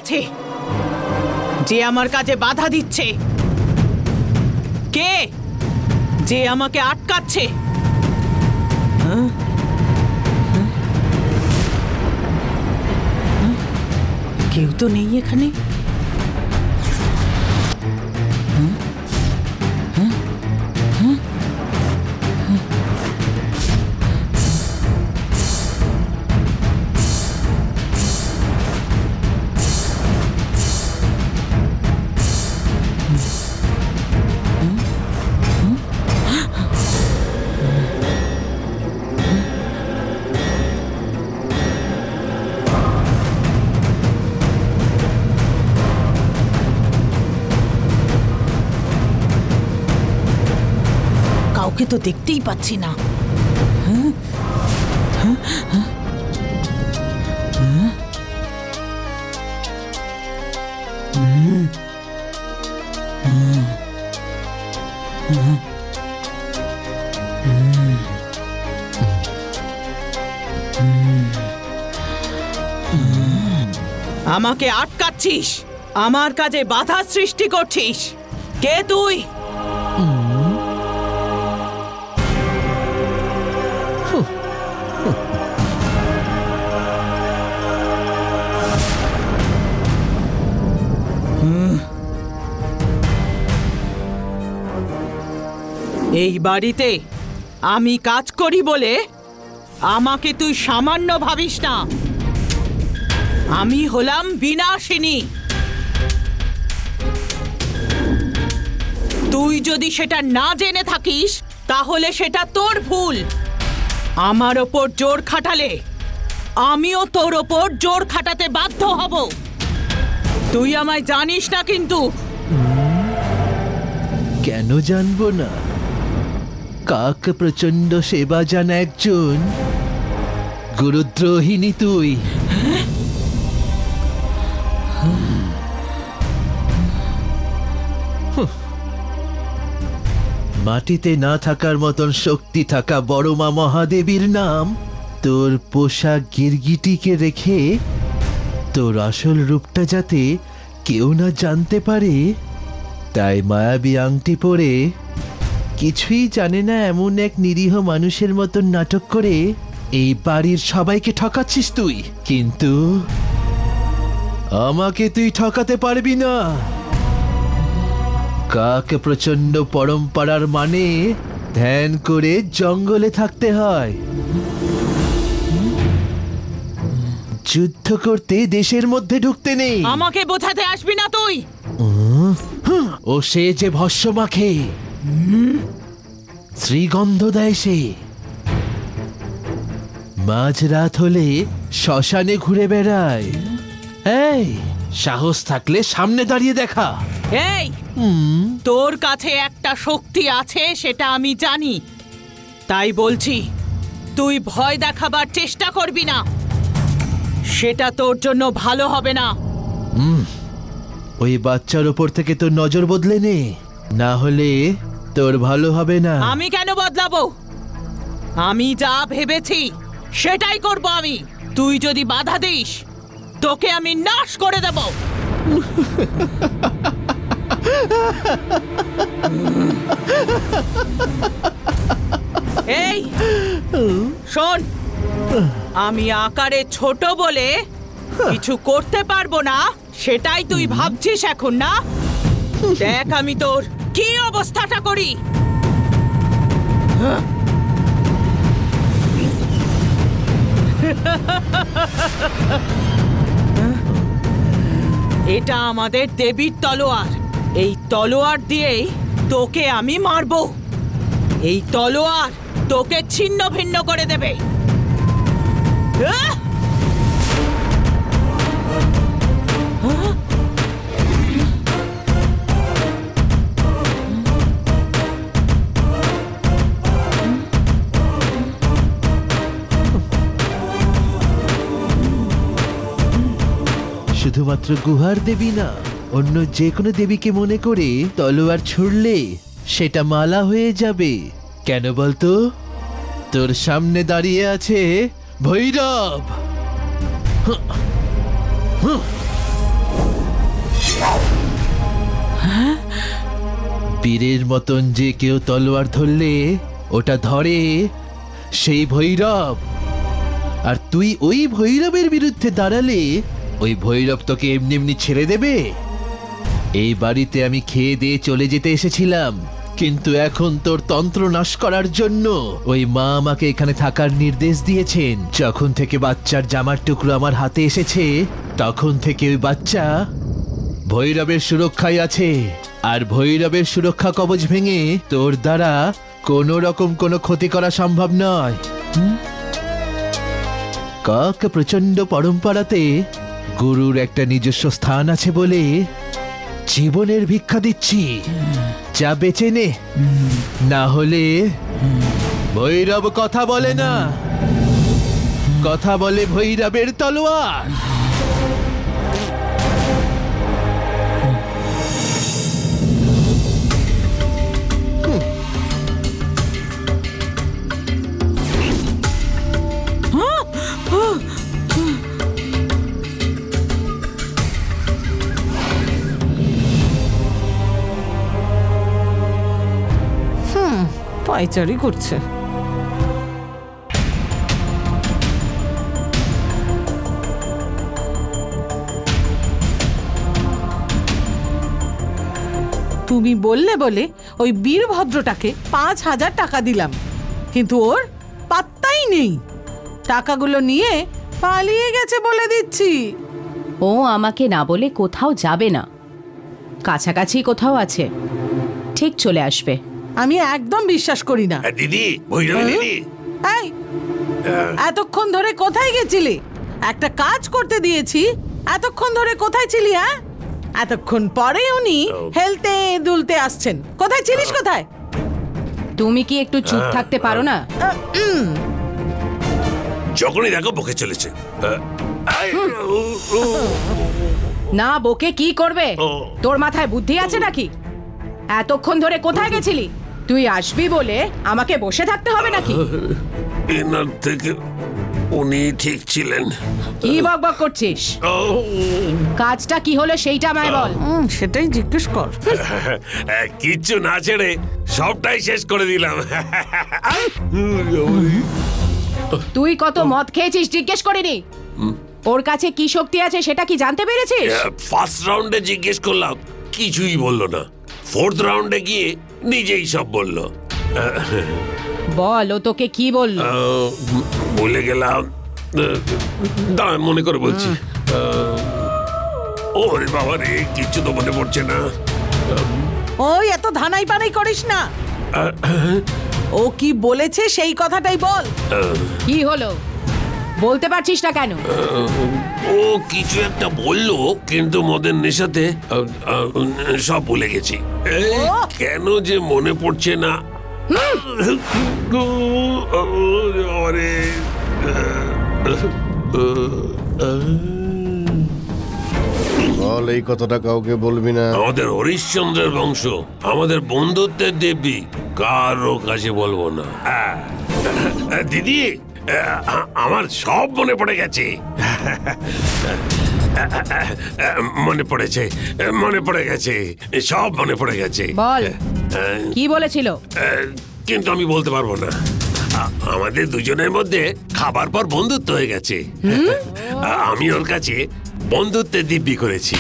আছে যে আমার কাজে বাধা দিচ্ছে? কে যে আমাকে আটকাচ্ছে? কেউ তো নেই এখানে। কাউকে তো দেখতেই পাচ্ছি না। আমাকে আটকাচ্ছিস, আমার কাজে বাধা সৃষ্টি করছিস। কে তুই? এই বাড়িতে আমি কাজ করি বলে আমাকে তুই সামান্য ভাবিস না। আমি হলাম বিনাশিনী। তুই যদি সেটা না জেনে থাকিস তাহলে সেটা তোর ভুল। আমার ওপর জোর খাটালে আমিও তোর ওপর জোর খাটাতে বাধ্য হব। তুই আমায় জানিস না কিন্তু। কেন জানবো না? কাক প্রচন্ড সেবা জানা একজন গুরুদ্রোহিণী তুই। মাটিতে না থাকার মতন শক্তি থাকা বড় মা মহাদেবীর নাম তোর পোষা গিরগিটিকে রেখে তোর আসল রূপটা যাতে কেউ না জানতে পারে, তাই মায়াবী আংটি পরে কিছুই জানে না এমন এক নিরীহ মানুষের মতন নাটক করে এই বাড়ির সবাইকে ঠকাচ্ছিস তুই। কিন্তু আমাকে তুই ঠকাতে পারবি না। কাক প্রচন্ড পরম্পরার মানে ধ্যান করে জঙ্গলে থাকতে হয়, যুদ্ধ করতে দেশের মধ্যে ঢুকতে নেই। আমাকে বোঝাতে আসবি না তুই। ও সে যে ভস্য মাখে, শ্রীগন্ধ দেয় সে, মাঝরাত হলে শ্মশানে ঘুরে বেড়ায়। এই সাহস থাকলে সামনে দাঁড়িয়ে দেখা। এই তোর কাছে একটা শক্তি আছে সেটা আমি জানি, তাই বলছি তুই ভয় দেখাবার চেষ্টা করবি না। সেটা তোর জন্য ভালো হবে না। ওই বাচ্চার ওপর থেকে তোর নজর বদলে নে, না হলে তোর ভালো হবে না। আমি কেন বদলাবো? আমি যা ভেবেছি সেটাই করব আমি। তুই যদি বাধা দিস তোকে আমি নাশ করে দেব। এই শোন, আমি আকারে ছোট বলে কিছু করতে পারবো না সেটাই তুই ভাবছিস এখন, না? দেখ আমি তোর কি অবস্থাটা করি। এটা আমাদের দেবীর তলোয়ার। এই তলোয়ার দিয়েই তোকে আমি মারবো। এই তলোয়ার তোকে ছিন্ন ভিন্ন করে দেবে। শুধুমাত্র গুহার দেবী না, অন্য যে কোনো দেবীকে মনে করে তলোয়ার ছুড়লে সেটা মালা হয়ে যাবে। কেন বলতো? তোর সামনে দাঁড়িয়ে আছে ভৈরব। বীরের মতন যে কেউ তলোয়ার ধরলে ওটা ধরে সেই ভৈরব, আর তুই ওই ভৈরবের বিরুদ্ধে দাঁড়ালে ওই ভৈরব তোকে এমনি এমনি ছেড়ে দেবে? এই বাড়িতে আমি খেয়ে দিয়ে চলে যেতে এসেছিলাম, কিন্তু এখন তোর তন্ত্র নাশ করার জন্য ওই মা আমাকে এখানে থাকার নির্দেশ দিয়েছেন। যখন থেকে বাচ্চার জামার টুকরো আমার হাতে এসেছে তখন থেকে ওই বাচ্চা ভৈরবের সুরক্ষায় আছে, আর ভৈরবের সুরক্ষা কবচ ভেঙে তোর দ্বারা কোনো রকম কোনো ক্ষতি করা সম্ভব নয়। কাক প্রচন্ড পরম্পরাতে গুরুর একটা নিজস্ব স্থান আছে বলে জীবনের ভিক্ষা দিচ্ছি, যা বেঁচে নে, না হলে ভৈরব কথা বলে না, কথা বলে ভৈরবের তলোয়ার। পায়চারি করছে। তুমি বললে বলে ওই বীরভদ্রটাকে 5,000 টাকা দিলাম, কিন্তু ওর পাত্তাই নেই। টাকাগুলো নিয়ে পালিয়ে গেছে বলে দিচ্ছি। ও আমাকে না বলে কোথাও যাবে না, কাছাকাছি কোথাও আছে, ঠিক চলে আসবে। আমি একদম বিশ্বাস করি না। দিদি, ভৈরবী দিদি, এই এতক্ষণ ধরে কোথায় গেছিলি? একটা কাজ করতে দিয়েছি, এতক্ষণ ধরে কোথায় ছিলি? হ্যাঁ, এতক্ষণ পরে উনি হেলতে দুলতে আসছেন। কোথায় ছিলিস? কোথায়? তুমি কি একটু চুপ থাকতে পারো না? যখনই দেখো বকে চলেছে। না বকে কি করবে? তোর মাথায় বুদ্ধি আছে নাকি? এতক্ষণ ধরে কোথায় গেছিলি? তুই আসবি বলে আমাকে বসে থাকতে হবে নাকি? এনার থেকে উনি ঠিক ছিলেন। কি বকবক করছিস? কাজটা কি হলো সেইটা আমায় বল। সেটাই জিজ্ঞেস কর। কিচ্ছু না ছেড়ে সবটাই শেষ করে দিলাম। তুই কত মদ খেয়েছিস জিজ্ঞেস করিনি? ওর কাছে কি শক্তি আছে সেটা কি জানতে পেরেছিস? ফার্স্ট রাউন্ডে জিজ্ঞেস করলাম, কিছুই বললো না। ফোর্থ রাউন্ডে গিয়ে নিজেই সব বললো। বল, ও তোকে কি বললো? বলে গেলাম, দাঁড়ান মনে করে বলছি। ওরে বাবা রে, কিচ্ছু তো মনে পড়ছে না। ওই এত ধানাই পানাই করিস না। ও কি বলেছে সেই কথাটাই বল। কি হলো বলতে পারছিস না কেন? ও কিছু একটা বললো, কিন্তু মদের নেশাতে সব ভুলে গেছি। কেন যে মনে পড়ছে না। বল, এই কথাটা কাউকে বলবি না। আমাদের হরিশ্চন্দ্রের বংশ, আমাদের বন্ধুত্বের দেবী, কারো কাছে বলবো না। দিদি, আমার সব মনে পড়ে গেছে। মনে পড়েছে, মনে পড়ে গেছে, সব মনে পড়ে গেছে। বল কি বলেছিল? কিন্তু আমি বলতে পারবো না। আমাদের দুজনের মধ্যে খাবার পর বন্ধুত্ব হয়ে গেছে। আমি ওর কাছে বন্ধুত্বের দিব্যি করেছি।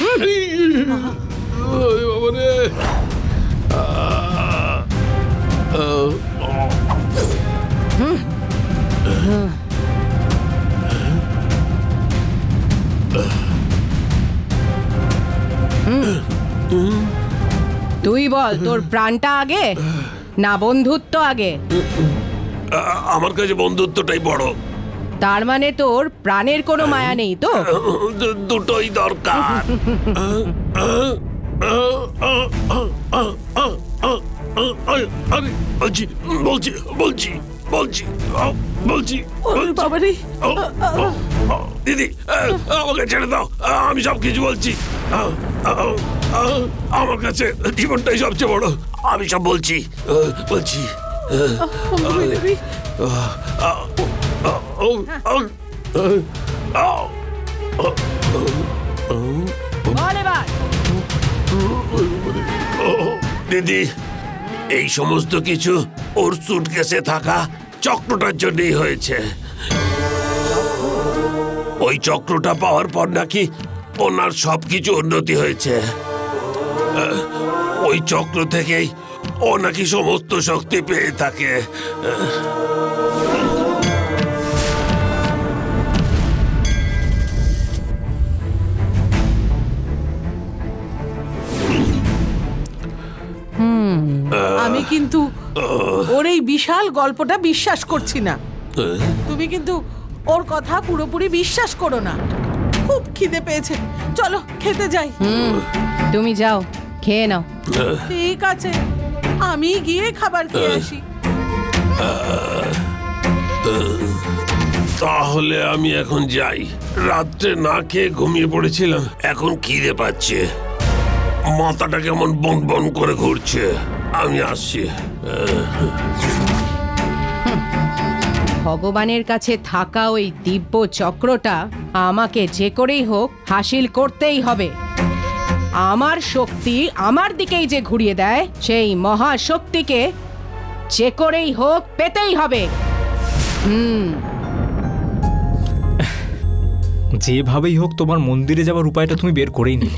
তুই বল, তোর প্রাণটা আগে না বন্ধুত্ব আগে? আমার কাছে বন্ধুত্বটাই বড়। তার মানে তোর প্রাণের কোনো মায়া নেই তো? দুটোই দরকার। বলছি বলছি বলছি বলছি বলছি বাবারে, দিদি, আমাকে ছেড়ে দাও, আমি সব কিছু বলছি। আমার কাছে জীবনটাই সবচেয়ে বড়। আমি সব বলছি বলছি। বল এবার দিদি, এই সমস্ত কিছু ওর সুটকেসে থাকা চক্রটার জন্যই হয়েছে। ওই চক্রটা পাওয়ার পর নাকি ওনার সবকিছু উন্নতি হয়েছে। ওই চক্র থেকেই ও নাকি সমস্ত শক্তি পেয়ে থাকে। আমি কিন্তু ওর এই বিশাল গল্পটা বিশ্বাস করছি না। তুমি কিন্তু ওর কথা পুরোপুরি বিশ্বাস করো না। খুব খিদে পেয়েছে, চলো খেতে যাই। তুমি যাও, খেয়ে নাও। ঠিক আছে, আমি গিয়ে খাবার খেয়ে আসি। তাহলে আমি এখন যাই। রাত্রে না খেয়ে ঘুমিয়ে পড়েছিলাম, এখন খিদে পাচ্ছে, মাথাটা কেমন বন বন করে ঘুরছে। আমি আসছি। ভগবানের কাছে থাকা ওই দিব্য চক্রটা আমাকে যে করেই হোক হাসিল করতেই হবে। আমার শক্তি আমার দিকেই যে ঘুরিয়ে দেয়, সেই মহাশক্তিকে যে করেই হোক পেতেই হবে। যেভাবেই হোক তোমার মন্দিরে যাওয়ার উপায়টা তুমি বের করেই নি।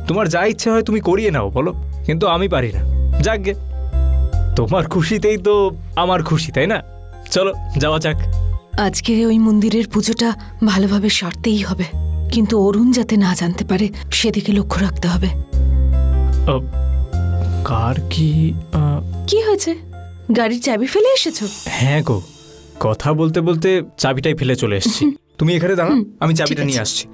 তোমার যা ইচ্ছা হয় তুমি করিয়ে নাও, বলো, কিন্তু আমি পারি না। যাকগে, তোমার খুশিতেই তো আমার খুশি, তাই না? চলো যাওয়া যাক। আজকের ওই মন্দিরের পুজোটা ভালোভাবে সারতেই হবে, কিন্তু অরুণ যাতে না জানতে পারে সেদিকে লক্ষ্য রাখতে হবে। কার কি কি হয়েছে? গাড়ির চাবি ফেলে এসেছো? হ্যাঁ গো, কথা বলতে বলতে চাবিটাই ফেলে চলে এসেছি। তুমি এখানে দাঁড়াও, আমি চাবিটা নিয়ে আসছি।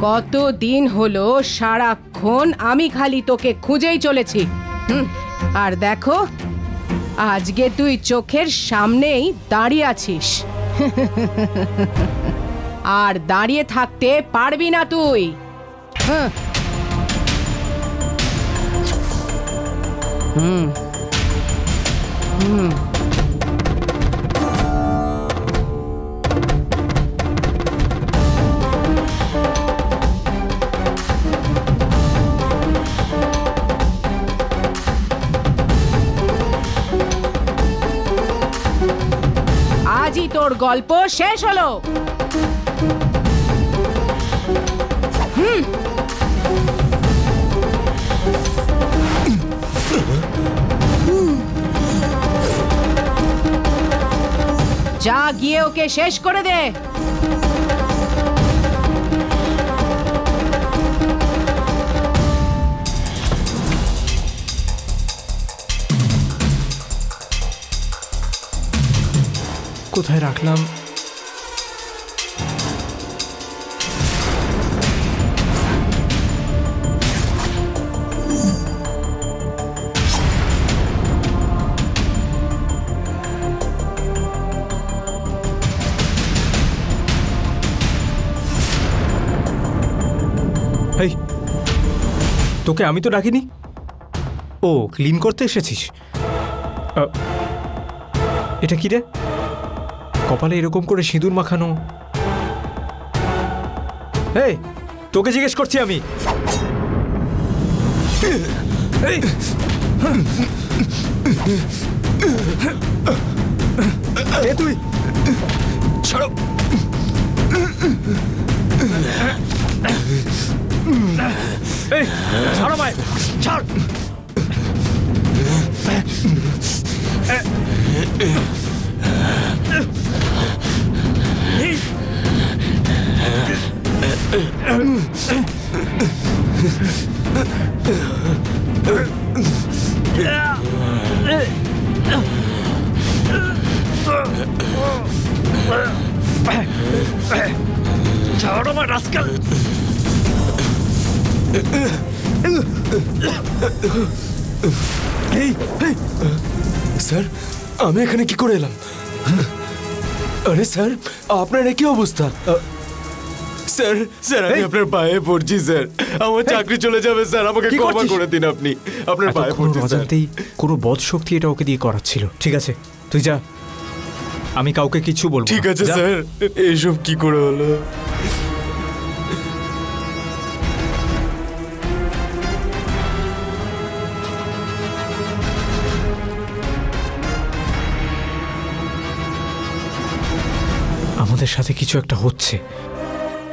কতদিন হলো সারাক্ষণ আমি খালি তোকে খুঁজেই চলেছি। আর দেখো, আজকে তুই চোখের সামনেই দাঁড়িয়ে আছিস। আর দাঁড়িয়ে থাকতে পারবি না তুই। আজই তোর গল্প শেষ হলো। যা গিয়ে ওকে শেষ করে দে। কোথায় রাখলাম? এই, তোকে আমি তো ডাকিনি। ও, ক্লিন করতে এসেছিস? এটা কি রে? কপালে এরকম করে সিঁদুর মাখানো। এই, তোকে জিজ্ঞেস করছি আমি। তুই ছাড়ো। এই, ছাড়ো ভাই, ছাড়। ছাড়ো আমার রাস্কেল। স্যার, আমি এখানে কি করে এলাম? আরে স্যার, আপনার কি অবস্থা? স্যার স্যার, আমি আপনার পায়ে পড়ছি স্যার, আমার চাকরি চলে যাবে স্যার, আমাকে ক্ষমা করে দিন আপনি। আপনার পায়ে পড়ছি স্যার। অজান্তেই কোনো বদ শক্তি এটা ওকে দিয়ে করাচ্ছিল। ঠিক আছে, তুই যা, আমি কাউকে কিছু বলবো। ঠিক আছে স্যার, এইসব কি করে হলো? আমাদের সাথে কিছু একটা হচ্ছে,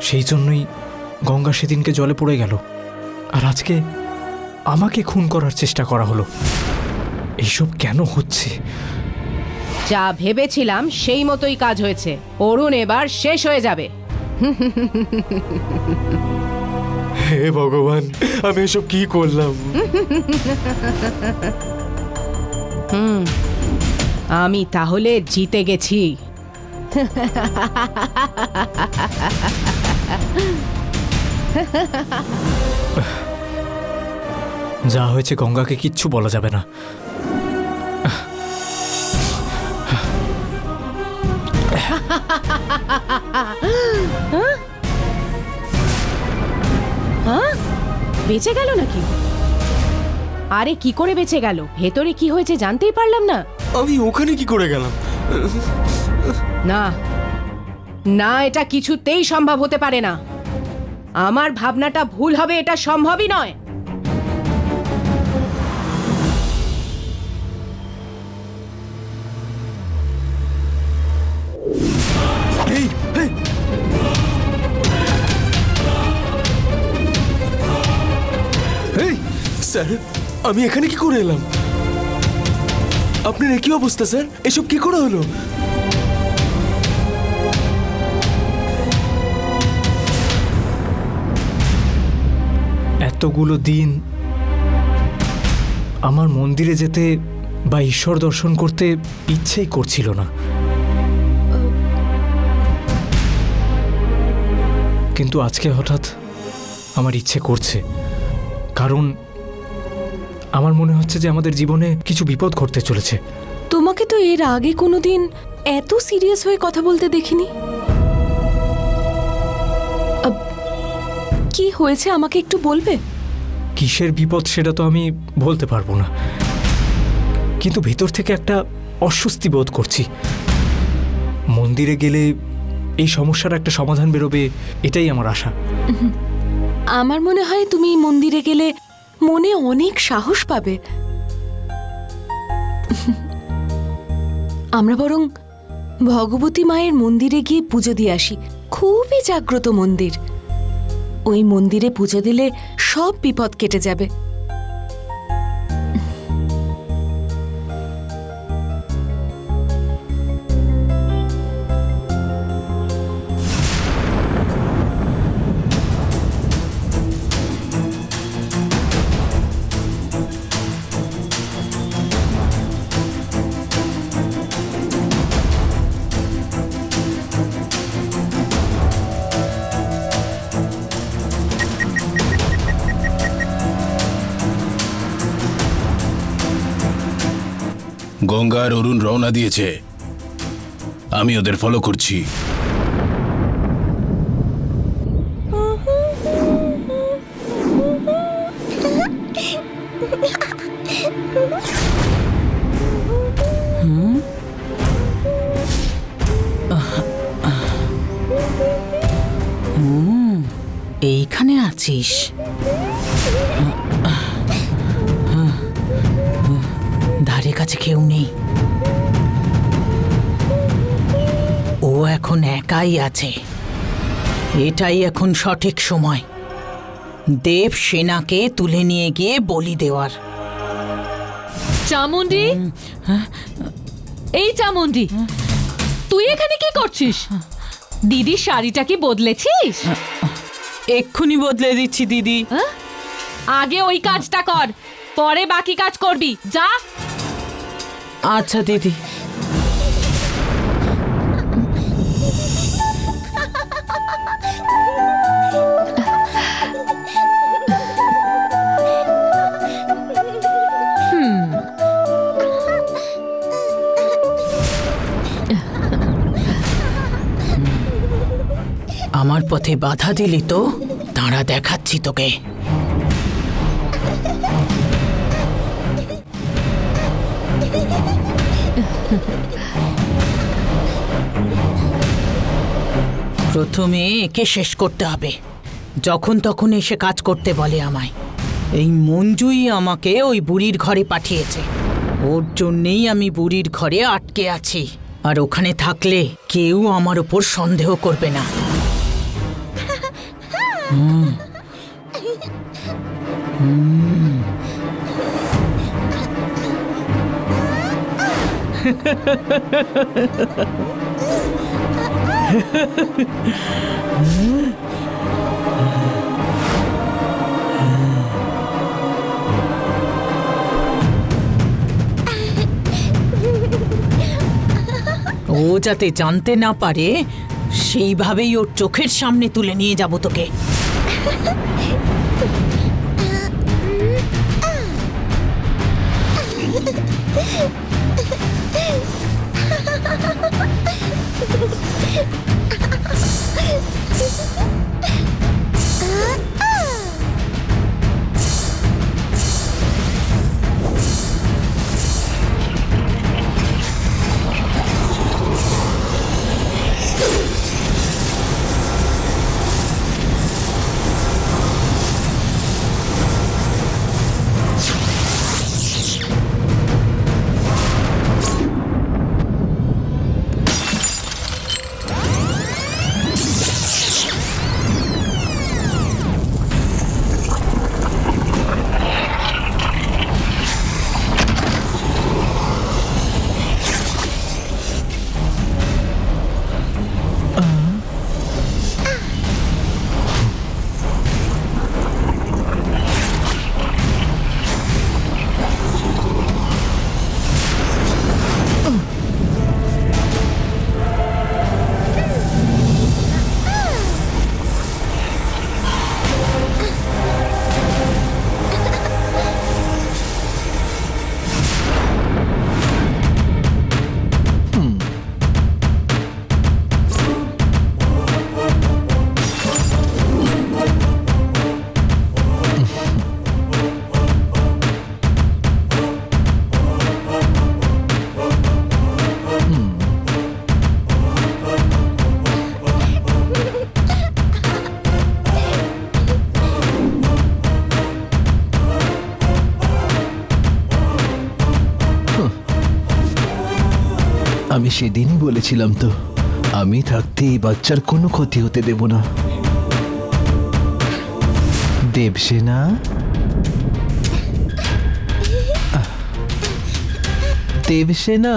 সেই জন্যই গঙ্গা সেদিনকে জলে পড়ে গেল, আর আজকে আমাকে খুন করার চেষ্টা করা হলো। এইসব কেন হচ্ছে? যা ভেবেছিলাম সেই মতোই কাজ হয়েছে। অরুণ এবার শেষ হয়ে যাবে। হে ভগবান, আমি এসব কি করলাম? আমি তাহলে জিতে গেছি। যা হয়েছে গঙ্গাকে কিচ্ছু বলা যাবে না। বেঁচে গেল নাকি? আরে কি করে বেঁচে গেল? ভেতরে কি হয়েছে জানতেই পারলাম না। আমি ওখানে কি করে গেলাম? না না, এটা কিছুতেই সম্ভব হতে পারে না। আমার ভাবনাটা ভুল হবে, এটা সম্ভবই নয়। স্যার, আমি এখানে কি করে এলাম? আপনার কি অবস্থা স্যার? এসব কি করে হলো? এতগুলো দিন আমার মন্দিরে যেতে বা ঈশ্বর দর্শন করতে ইচ্ছেই করছিল না, কিন্তু আজকে হঠাৎ আমার ইচ্ছে করছে। কারণ আমার মনে হচ্ছে যে আমাদের জীবনে কিছু বিপদ ঘটতে চলেছে। তোমাকে তো এর আগে কোনোদিন এত সিরিয়াস হয়ে কথা বলতে দেখিনি। কি হয়েছে আমাকে একটু বলবে? কিসের বিপদ সেটা তো আমি বলতে পারবো না, কিন্তু ভেতর থেকে একটা অস্বস্তি বোধ করছি। মন্দিরে গেলে এই সমস্যার একটা সমাধান বেরোবে, এটাই আমার আশা। আমার মনে হয় তুমি মন্দিরে গেলে মনে অনেক সাহস পাবে। আমরা বরং ভগবতী মায়ের মন্দিরে গিয়ে পুজো দিয়ে আসি। খুবই জাগ্রত মন্দির। ওই মন্দিরে পুজো দিলে সব বিপদ কেটে যাবে। গঙ্গা আর অরুণ রওনা দিয়েছে, আমি ওদের ফলো করছি। এইখানে আছিস? ধারে কাছে কেউ নেই, ও এখন একাই আছে। এটাই এখন সঠিক সময় দেব সেনাকে তুলে নিয়ে গিয়ে বলি দেওয়ার। চামুন্ডি, এই চামুন্ডি, তুই এখানে কি করছিস? দিদির শাড়িটা কি বদলেছিস? এক্ষুনি বদলে দিচ্ছি দিদি। আগে ওই কাজটা কর, পরে বাকি কাজ করবি, যা। আচ্ছা দিদি। আমার পথে বাধা দিলি তো, দাঁড়া দেখাচ্ছি তোকে। প্রথমে একে শেষ করতে হবে। যখন তখন এসে কাজ করতে বলে আমায়। এই মঞ্জুই আমাকে ওই বুড়ির ঘরে পাঠিয়েছে। ওর জন্যেই আমি বুড়ির ঘরে আটকে আছি। আর ওখানে থাকলে কেউ আমার উপর সন্দেহ করবে না। ও যাতে জানতে না পারে সেইভাবেই ওর চোখের সামনে তুলে নিয়ে যাব তোকে। আমি সেদিনই বলেছিলাম তো, আমি থাকতে এই বাচ্চার কোনো ক্ষতি হতে দেব না। দেবসেনা, দেবসেনা,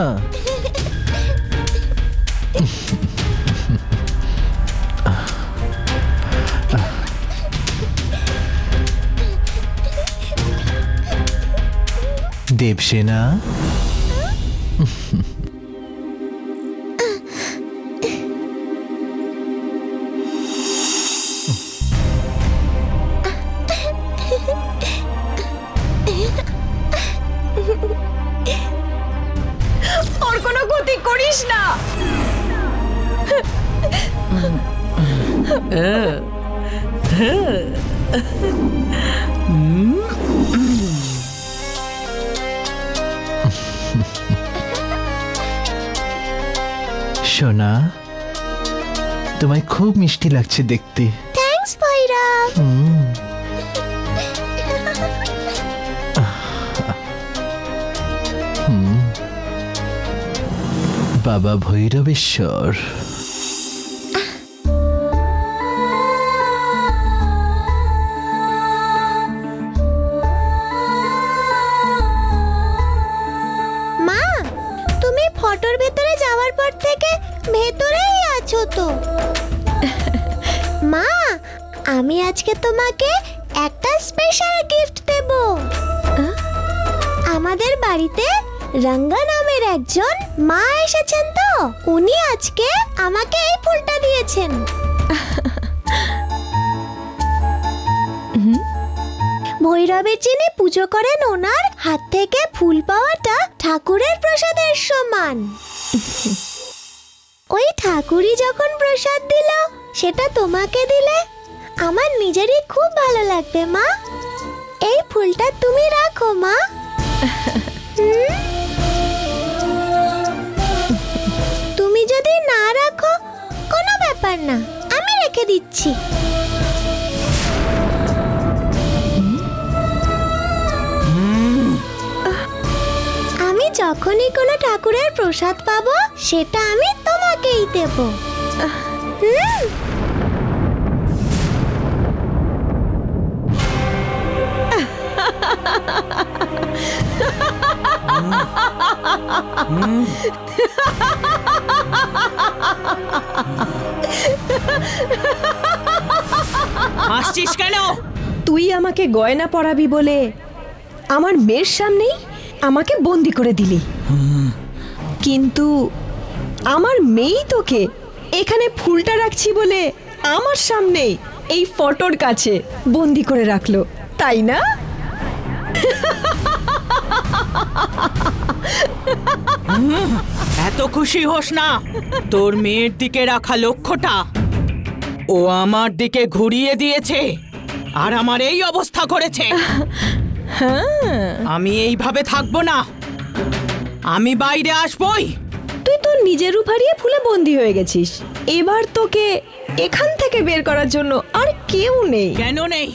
দেবসেনা, ওর কোনো ক্ষতি করিস না। সোনা, তোমায় খুব মিষ্টি লাগছে দেখতে। থ্যাঙ্কস ভৈরব। বাবা ভৈরবেশ্বর। মা, তুমি ফটোর ভেতরে যাওয়ার পর থেকে ভেতরেই আছো তো। মা, আমি আজকে তোমাকে একটা স্পেশাল গিফট দেব। আমাদের বাড়িতে রঙ্গা নামের একজন মা এসেছেন, তো উনি আজকে আমাকে এই ফুলটা দিয়েছেন। ভৈরবের যিনি পুজো করেন ওনার হাত থেকে ফুল পাওয়াটা ঠাকুরের প্রসাদের সমান। ওই ঠাকুরই যখন প্রসাদ দিল সেটা তোমাকে দিলে আমার নিজেরই খুব ভালো লাগবে মা। এই ফুলটা তুমি রাখো মা। তুমি যদি না রাখো কোনো ব্যাপার না, আমি রেখে দিচ্ছি। আমি যখনই কোনো ঠাকুরের প্রসাদ পাবো সেটা আমি তোমাকেই দেব। হাসছিস কেন? তুই আমাকে গয়না পরাবি বলে আমার মেয়ের সামনেই আমাকে বন্দি করে দিলি, কিন্তু আমার মেয়েই তোকে এখানে ফুলটা রাখছি বলে আমার সামনেই এই ফটোর কাছে বন্দি করে রাখলো, তাই না? এত খুশি হোস না। তোর মেয়ের দিকে রাখা লক্ষ্যটা ও আমার দিকে ঘুরিয়ে দিয়েছে আর আমার এই অবস্থা করেছে। আমি এইভাবে থাকবো না, আমি বাইরে আসবই। তুই তোর নিজের রূপ হারিয়ে ফুলে বন্দি হয়ে গেছিস, এবার তোকে এখান থেকে বের করার জন্য আর কেউ নেই। কেন নেই?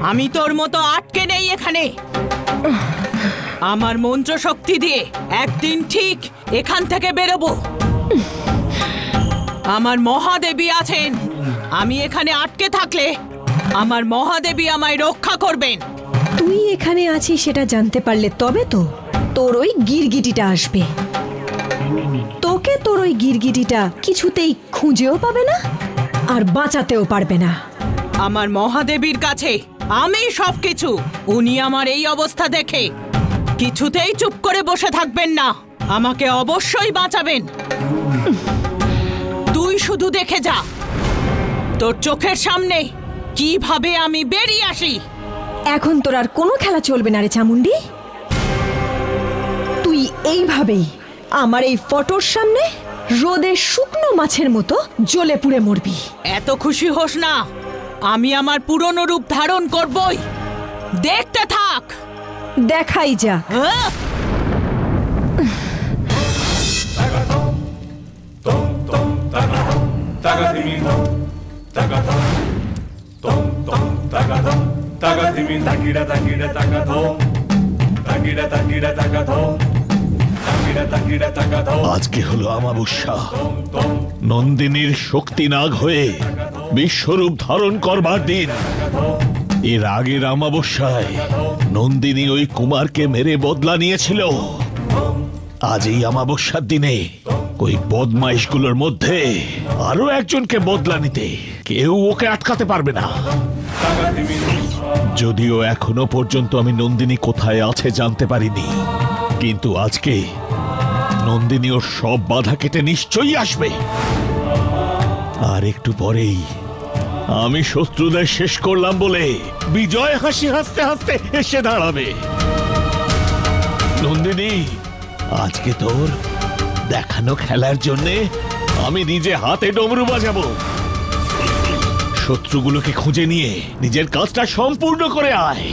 আমি তোর মতো আটকে নেই এখানে। আমার মন্ত্র শক্তি দিয়ে একদিন ঠিক এখান থেকে বেরোবো। আমার মহাদেবী আছেন, আমি এখানে আটকে থাকলে আমার মহাদেবী আমায় রক্ষা করবেন। তুই এখানে আছিস সেটা জানতে পারলে তবে তো তোর ওই গিরগিটিটা আসবে। তোকে তোর ওই গিরগিটিটা কিছুতেই খুঁজেও পাবে না আর বাঁচাতেও পারবে না। আমার মহাদেবীর কাছে আমি সবকিছু। উনি আমার এই অবস্থা দেখে কিছুতেই চুপ করে বসে থাকবেন না, আমাকে অবশ্যই বাঁচাবেন। তুই শুধু দেখে যা তোর চোখের সামনে কিভাবে আমি বেরিয়ে আসি। এখন তোর আর কোনো খেলা চলবে না রে চামুন্ডি। তুই এইভাবেই আমার এই ফটোর সামনে রোদে শুকনো মাছের মতো জ্বলে পুড়ে মরবি। এত খুশি হোস না, আমি আমার পুরনো রূপ ধারণ করবই। দেখতে থাক। দেখাই যা। আজকে হলো অমাবস্যা, নন্দিনীর শক্তি নাগ হয়ে বিশ্বরূপ ধারণ করবার দিন। এর আগের অমাবস্যায় নন্দিনী ওই কুমারকে মেরে বদলা নিয়েছিল। আজ এই অমাবস্যার দিনে ওই বদমাইশগুলোর মধ্যে আরো একজনকে বদলা নিতে কেউ ওকে আটকাতে পারবে না। যদিও এখনো পর্যন্ত আমি নন্দিনী কোথায় আছে জানতে পারিনি, কিন্তু আজকে নন্দিনী ওর সব বাধা কেটে নিশ্চয়ই আসবে। আর একটু পরেই আমি শত্রুদের শেষ করলাম বলে বিজয় হাসি হাসতে হাসতে এসে দাঁড়াবে। নন্দিনী, আজকে তোর দেখানো খেলার জন্যে আমি নিজে হাতে ডমরু বাজাবো। শত্রুগুলোকে খুঁজে নিয়ে নিজের কাজটা সম্পূর্ণ করে আয়।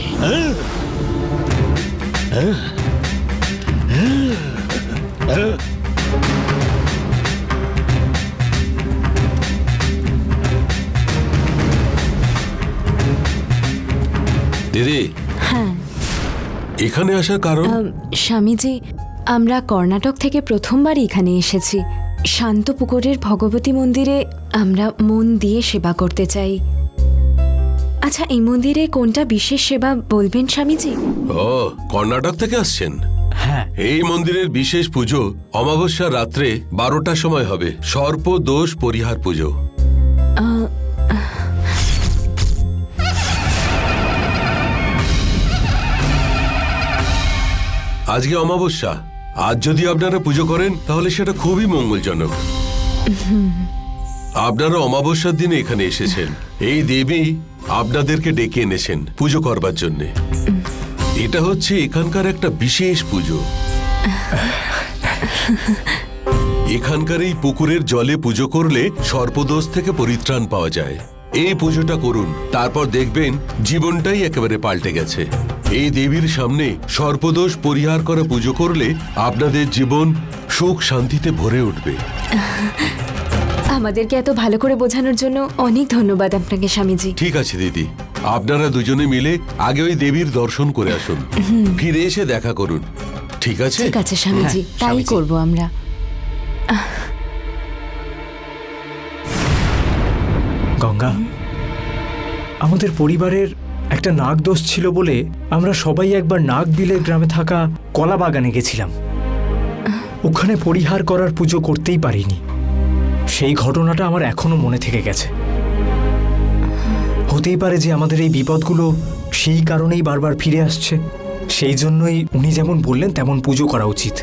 দিদি, হ্যাঁ, এখানে আসার কারণ? স্বামীজি, আমরা কর্ণাটক থেকে প্রথমবার এখানে এসেছি। শান্তপুকুরের ভগবতী মন্দিরে আমরা মন দিয়ে সেবা করতে চাই। আচ্ছা, এই মন্দিরে কোনটা বিশেষ সেবা বলবেন স্বামীজি? ও, কর্ণাটক থেকে আসছেন? হ্যাঁ। এই মন্দিরের বিশেষ পুজো অমাবস্যার রাত্রে 12টার সময় হবে। সর্প দোষ পরিহার পুজো। আজকে অমাবস্যা, আজ যদি আপনারা পুজো করেন তাহলে সেটা খুবই মঙ্গলজনক। আপনারা অমাবস্যার দিনে এখানে এসেছেন, এই দেবী আপনাদেরকে ডেকে এনেছেন পুজো করবার জন্য। এটা হচ্ছে এখানকার একটা বিশেষ পুজো। এখানকার এই পুকুরের জলে পুজো করলে সর্পদোষ থেকে পরিত্রাণ পাওয়া যায়। এই পুজোটা করুন, তারপর দেখবেন জীবনটাই একেবারে পাল্টে গেছে। এই দেবীর সামনে সর্পদোষ পরিহার করা পুজো করলে আপনাদের জীবন সুখ শান্তিতে ভরে উঠবে। আমাদেরকে এত ভালো করে বোঝানোর জন্য অনেক ধন্যবাদ আপনাকে স্বামীজি। ঠিক আছে দিদি, আপনারা দুজনে মিলে আগে ওই দেবীর দর্শন করে আসুন, ফিরে এসে দেখা করুন। ঠিক আছে? ঠিক আছে স্বামীজি, তাই করব আমরা। গঙ্গা, আমাদের পরিবারের একটা নাগ দোষ ছিল বলে আমরা সবাই একবার নাগবিলের গ্রামে থাকা কলা বাগানে গেছিলাম। ওখানে পরিহার করার পুজো করতেই পারিনি। সেই ঘটনাটা আমার এখনো মনে থেকে গেছে। হতেই পারে যে আমাদের এই বিপদগুলো সেই কারণেই বারবার ফিরে আসছে। সেই জন্যই উনি যেমন বললেন তেমন পুজো করা উচিত।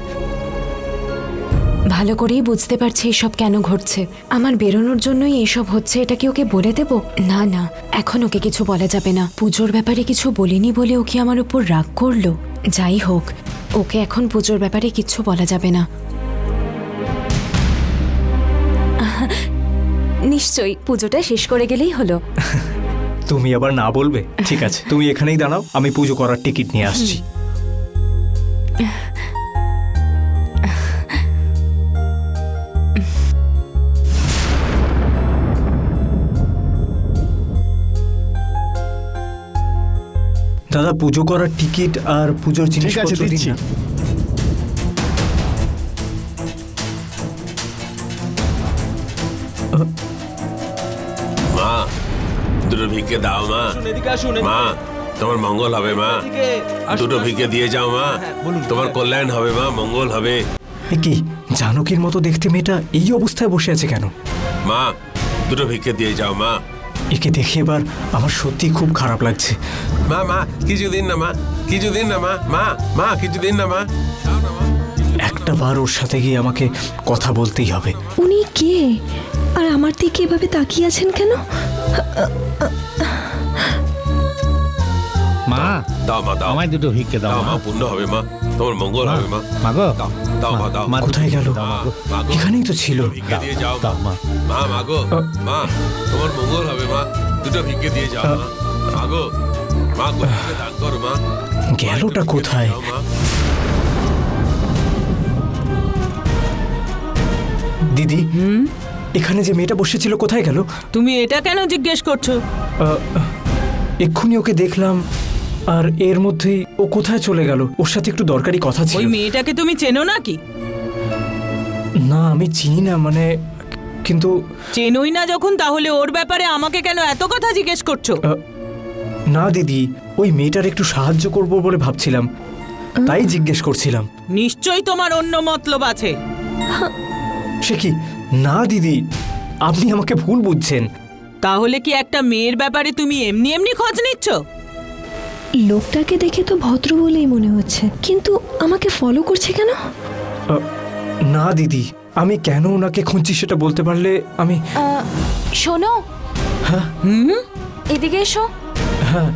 ভালো করেই বুঝতে পারছি এসব কেন ঘটছে। আমার বেরোনোর জন্যই এইসব হচ্ছে, এটা কি ওকে বলে দেব? না না, এখন ওকে কিছু বলা যাবে না। পুজোর ব্যাপারে কিছু বলিনি বলে ওকে আমার উপর রাগ করলো। যাই হোক, ওকে এখন পুজোর ব্যাপারে কিছু বলা যাবে না। নিশ্চয়ই, পুজোটা শেষ করে গেলেই হলো। তুমি আবার না বলবে? ঠিক আছে, তুমি এখানেই দাঁড়াও, আমি পুজো করার টিকিট নিয়ে আসছি। দাদা, পুজো করার টিকিট আর পুজোর জিনিসপত্র দিন না। মা, দুটো ভিক্ষে দাও মা। মা, তোমার মঙ্গল হবে মা। দুটো ভিক্ষে দিয়ে যাও মা, তোমার কল্যাণ হবে মা, মঙ্গল হবে। কি জানকীর মতো দেখতে মেয়েটা এই অবস্থায় বসে আছে কেন? মা, দুটো ভিক্ষে দিয়ে যাও মা। একে দেখে এবার আমার সত্যি খুব খারাপ লাগছে। মা মা কিছু দিন না মা, কিছু দিন না মা। মা মা কিছু দিন না মা। একটা বার ওর সাথে গিয়ে আমাকে কথা বলতেই হবে। উনি কে আর আমার দিকে এভাবে তাকিয়ে আছেন কেন? মা দাও মা, দাও আমায় দুটো ভিক্ষে দাও মা, পূর্ণ হবে মা, তোমার মঙ্গল হবে মা। মা গো, দাও মা, দাও। কোথায় গেল? এখানেই তো ছিল। ভিক্ষে দিয়ে যাও মা। মা মা গো, মা তোমার মঙ্গল হবে মা, দুটো ভিক্ষে দিয়ে যাও মা। মা গো, মা গরিবকে দান করো মা। গেলটা কোথায়? দিদি, এখানে যে মেয়েটা বসেছিল কোথায় গেল? তুমি এটা কেন জিজ্ঞেস করছো? এক্ষুনি ওকে দেখলাম, আর এর মধ্যেই ও কোথায় চলে গেল? ওর সাথে একটু দরকারি কথা ছিল। ওই মেয়েটাকে তুমি চেনো নাকি? না, আমি চিনি না, মানে কিন্তু চেনোই না যখন, তাহলে ওর ব্যাপারে আমাকে কেন এত কথা জিজ্ঞেস করছো? না দিদি, ওই মেয়েটার একটু সাহায্য করব বলে ভাবছিলাম, তাই জিজ্ঞেস করছিলাম। নিশ্চয়ই তোমার অন্য মতলব আছে। সে কি? না দিদি, আপনি আমাকে ভুল বুঝছেন। তাহলে কি একটা মেয়ের ব্যাপারে তুমি এমনি এমনি খোঁজ নিচ্ছ? লোকটাকে দেখে তো ভদ্র বলেই মনে হচ্ছে, কিন্তু আমাকে ফলো করছে কেন? না দিদি, আমি কেন ওনাকে খুঁজছি সেটা বলতে পারলে আমি। শোনো, হ্যাঁ এদিকে এসো। হ্যাঁ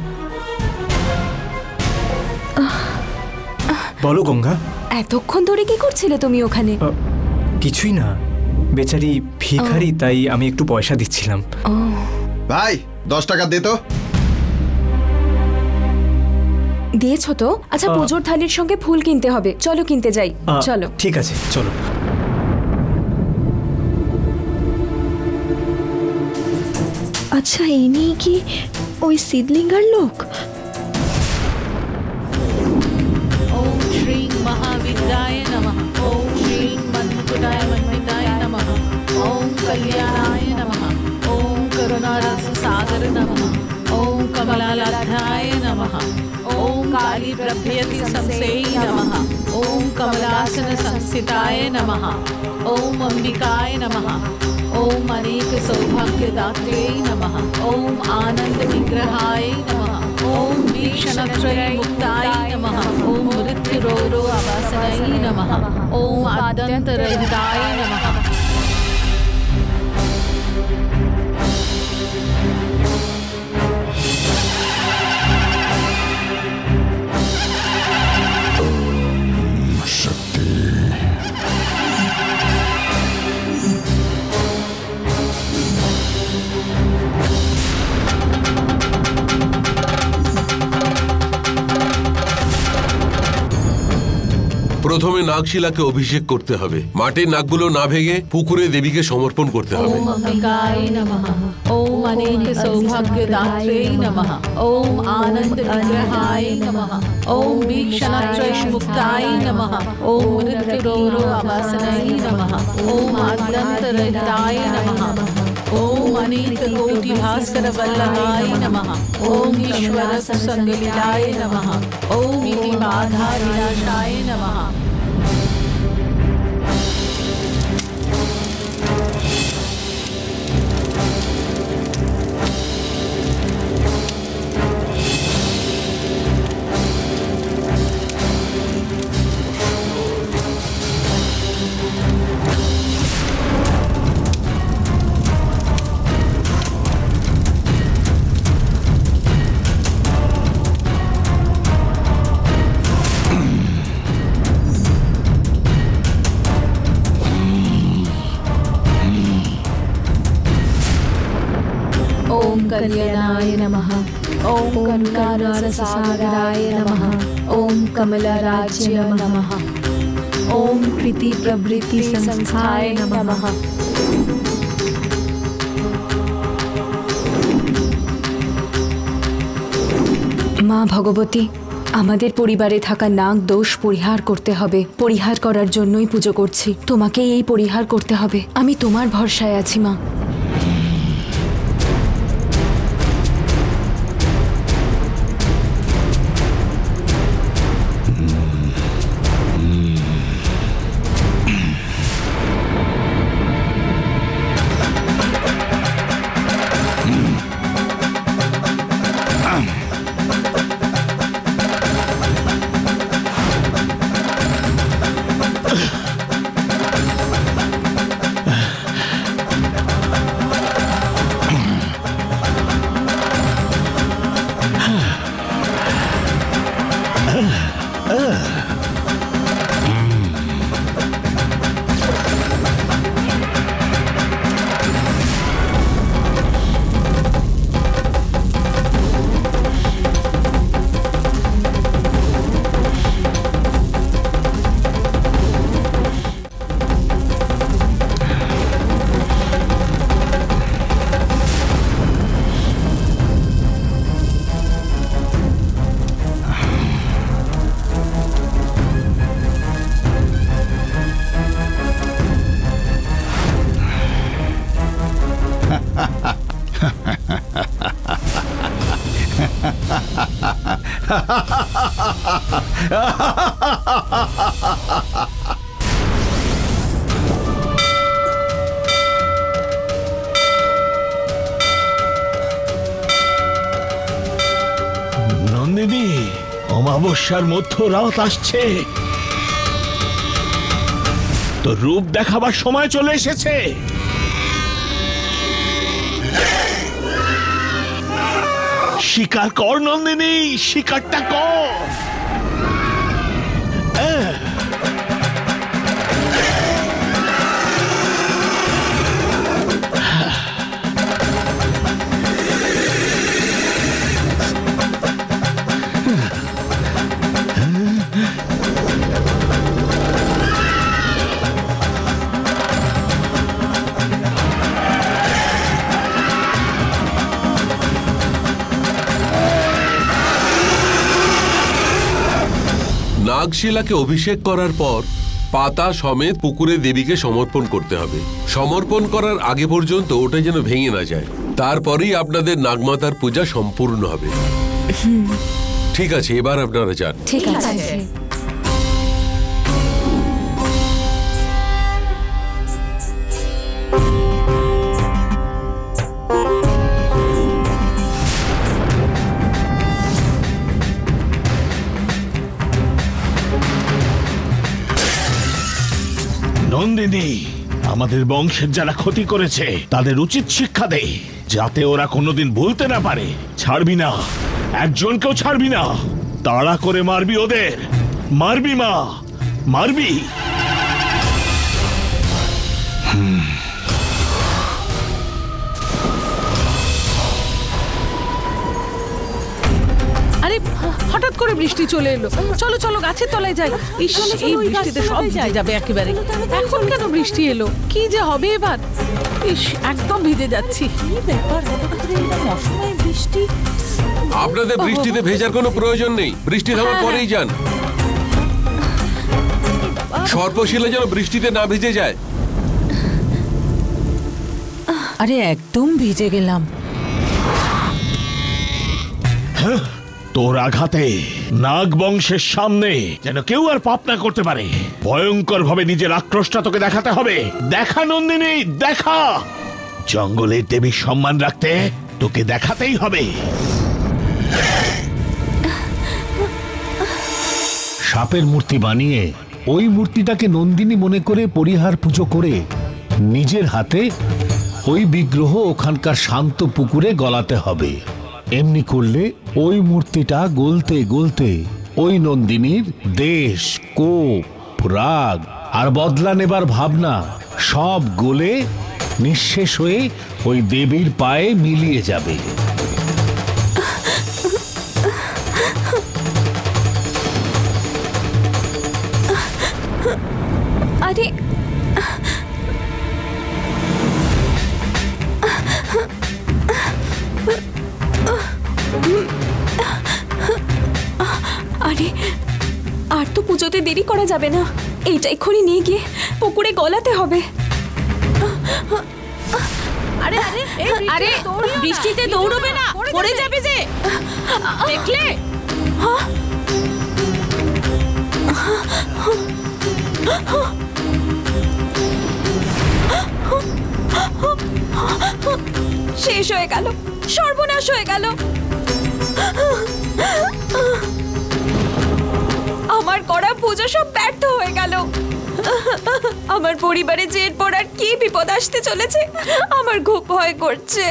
বলো গঙ্গা। এতক্ষণ ধরে কি করছিলে তুমি ওখানে? কিছুই না, বেচারি ভিখারি, তাই আমি একটু পয়সা দিচ্ছিলাম। ভাই 10 টাকা দে তো। দিয়েছো তো? আচ্ছা, পুজোর থালির সঙ্গে ফুল কিনতে হবে, চলো কিনতে যাই। চলো। ঠিক আছে, চলো। আচ্ছা, ইনি কি ওই সিদ্ধলিঙ্গার লোক? ओम श्री महाविद्याय नमः। ओम श्री मन्मथुडाय मन्मिताय नमः। ओम कल्याणाय नमः। ओम करुणारस सागर नमः। ओम कमलालाध्याय नमः। ओम काली प्रभ्यति संसेय नमः। ओम कमलासन संस्थिताय नमः। ओम अंबिकाय नमः। ओम अनेक सौभाग्यदात्रे नमः। ओम आनंद विग्रहाय नमः। ओम भीषणत्रय मुक्ताय नमः। ओम मृत्युरोरो अवासनाय नमः। ओम आद्यन्तरहिताय नमः। প্রথমে নাগশিলাকে অভিষেক করতে হবে। মাটির নাগগুলো না ভেঙে পুকুরে দেবীকে সমর্পণ করতে হবে। ওম অম্বিকায় নমঃ, ওম অনেক সৌভাগ্যদাত্রে নমঃ, ওম আনন্দ বিগ্রহায় নমঃ, ওম ভীষণত্রয় মুক্তায় নমঃ, ওম মৃত্যুরোগ আবাসনায় নমঃ, ওম আদ্যন্তরহিতায় নমঃ, ओम अनेक कोटि भास्कर वल्लभाय नमः, ओम ईश्वर संगलीलाय नमः, ओम इति बाधा विनाशाय नमः। ओम कल्याणाय नमः, ओम करुणारससागराय नमः, ओम कमलराज्य नमः, ओम कृति प्रवृत्ति संस्थाय नमः। মা ভগবতী, আমাদের পরিবারে থাকা নাগ দোষ পরিহার করতে হবে। পরিহার করার জন্যই পুজো করছি। তোমাকেই এই পরিহার করতে হবে। আমি তোমার ভরসায় আছি মা। নন্দিনী, অমাবস্যার মধ্যরাত আসছে, তো রূপ দেখাবার সময় চলে এসেছে। শিকার কর নন্দিনী, শিকারটা কর। নাগশিলাকে অভিষেক করার পর পাতা সমেত পুকুরে দেবীকে সমর্পণ করতে হবে। সমর্পণ করার আগে পর্যন্ত ওটা যেন ভেঙে না যায়। তারপরেই আপনাদের নাগমাতার পূজা সম্পূর্ণ হবে। ঠিক আছে, এবার আপনারা যান। ঠিক আছে। নন্দিনী, আমাদের বংশের যারা ক্ষতি করেছে তাদের উচিত শিক্ষা দে, যাতে ওরা কোনোদিন ভুলতে না পারে। ছাড়বি না, একজনকেও ছাড়বি না। তাড়া করে মারবি ওদের। মারবি মা, মারবি। আরে হঠাৎ করে বৃষ্টি চলে এলো। চলো চলো গাছের তলায় যাই। ইস, এই বৃষ্টিতে সব ভিজে যাবে একেবারে। এখন কেন বৃষ্টি এলো? কি যে হবে এবার? ইস, একদম ভিজে যাচ্ছি। কি ব্যাপার, অসময়ে বৃষ্টি? আপনাদের বৃষ্টিতে ভেজার কোনো প্রয়োজন নেই, বৃষ্টি থামার পরেই যান। সর্পশিলা যেন বৃষ্টিতে না ভিজে যায়। আরে একদম ভিজে গেলাম। তোর আঘাতে নাগ বংশের সামনে যেন কেউ আর পাপ না করতে পারে। ভয়ঙ্কর ভাবে নিজের আক্রোশটা তোকে দেখাতে হবে। দেখা নন্দিনী, দেখা। জঙ্গলের দেবীর সম্মান রাখতে তোকে দেখাতেই হবে। সাপের মূর্তি বানিয়ে ওই মূর্তিটাকে নন্দিনী মনে করে পরিহার পুজো করে নিজের হাতে ওই বিগ্রহ ওখানকার শান্ত পুকুরে গলাতে হবে। এমনি করলে ওই মূর্তিটা গলতে গলতে ওই নন্দিনীর দেশ, কোপ, রাগ আর বদলা নেবার ভাবনা সব গলে নিঃশেষ হয়ে ওই দেবীর পায়ে মিলিয়ে যাবে। আরে আরে আর তো পুজোতে দেরি করা যাবে না। এইটা এক্ষুনি নিয়ে গিয়ে পুকুরে গলাতে হবে। আরে আরে আরে বৃষ্টিতে দৌড়বে না, পড়ে যাবে যে। দেখলে? শেষ হয়ে গেল, সর্বনাশ হয়ে গেল। আমার করা পুজো সব ব্যর্থ হয়ে গেল। আমার পরিবারে যে এরপর আর কি বিপদ আসতে চলেছে আমার খুব ভয় করছে।